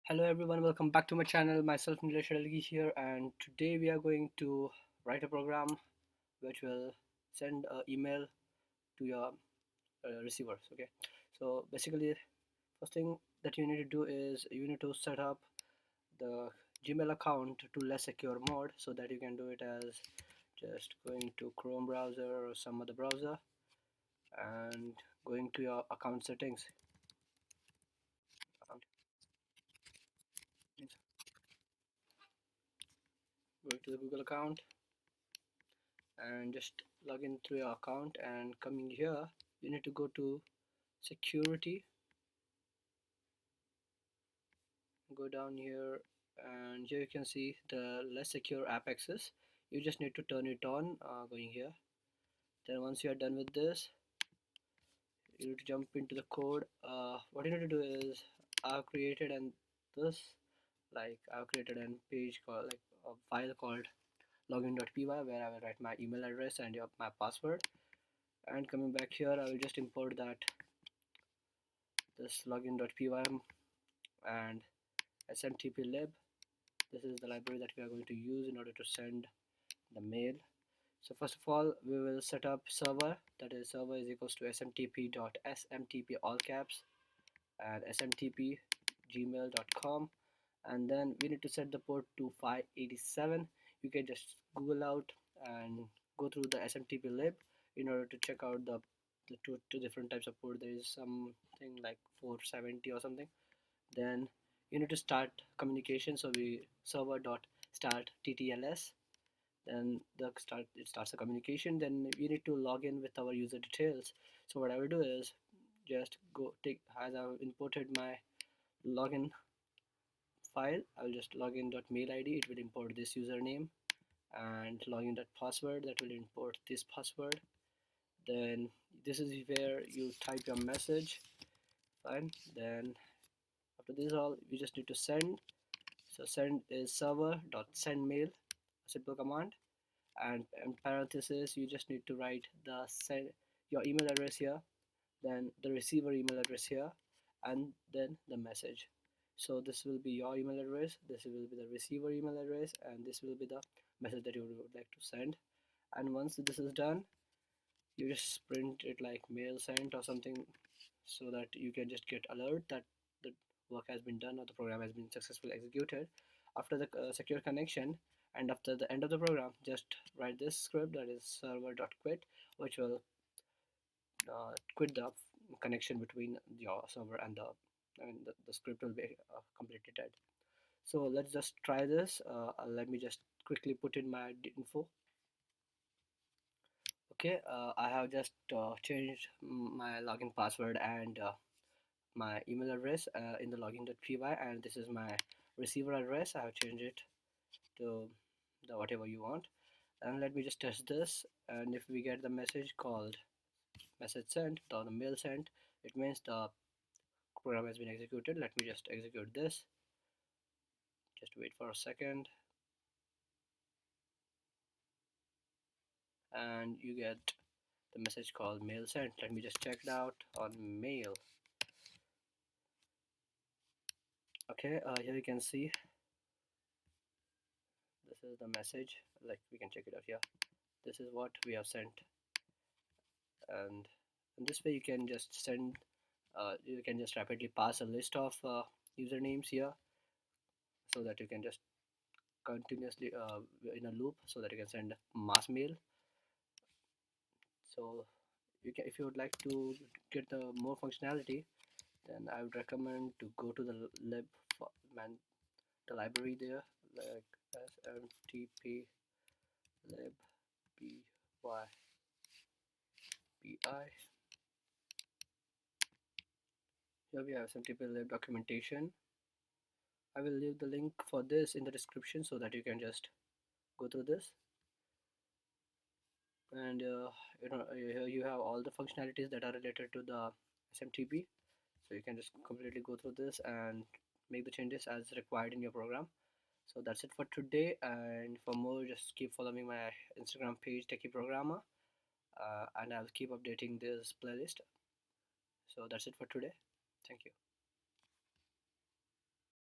Hello everyone, welcome back to my channel. Myself Nilesh Hadalgi here, and today we are going to write a program which will send an email to your receivers. Okay, so basically, first thing that you need to do is you need to set up the Gmail account to less secure mode so that you can do it as just going to Chrome browser or some other browser and going to your account settings. Account settings. Going to the Google account and just log in through your account, and coming here you need to go to security, go down here, and here you can see the less secure app access. You just need to turn it on, going here. Then once you are done with this, you need to jump into the code. What you need to do is I've created an this I've created a page called like a file called login.py where I will write my email address and my password. And coming back here, I will just import that this login.py and SMTP lib. This is the library that we are going to use in order to send the mail. So first of all, we will set up server, that is server is equals to smtp.smtp all caps and smtp gmail.com, and then we need to set the port to 587. You can just google out and go through the smtp lib in order to check out the two different types of port. There is something like 470 or something. Then you need to start communication, so we server dot start ttls, then it starts the communication. Then we need to log in with our user details. So what I will do is just go take, as I've imported my login file, I will just login dot mail id, it will import this username, and login dot password, that will import this password. Then this is where you type your message. Fine. Then after this all, we just need to send. So send is server dot send mail, a simple command, and in parentheses you just need to write the send your email address here, then the receiver email address here, and then the message. So this will be your email address, this will be the receiver email address, and this will be the message that you would like to send. And once this is done, you just print it like mail sent or something, so that you can just get alert that the work has been done or the program has been successfully executed. After the secure connection and after the end of the program, just write this script, that is server.quit, which will quit the connection between your server and the script will be completely dead. So let's just try this. Let me just quickly put in my info. Okay, I have just changed my login password and my email address in the login.py, and this is my receiver address. I have changed it to the whatever you want. And let me just test this, and if we get the message called message sent or the mail sent, it means the program has been executed. Let me just execute this. Just wait for a second, and you get the message called mail sent. Let me just check it out on mail. Okay, here you can see this is the message. Like, we can check it out here. This is what we have sent, and in this way you can just send, you can just rapidly pass a list of usernames here, so that you can just continuously in a loop, so that you can send mass mail. So you can, if you would like to get the more functionality, then I would recommend to go to the lib man, the library there, like smtp lib py pi. Here we have SMTP lib documentation. I will leave the link for this in the description so that you can just go through this. And here you have all the functionalities that are related to the SMTP, so you can just completely go through this and make the changes as required in your program. So that's it for today, and for more, just keep following my Instagram page, Techie Programmer, and I'll keep updating this playlist. So that's it for today. Thank you.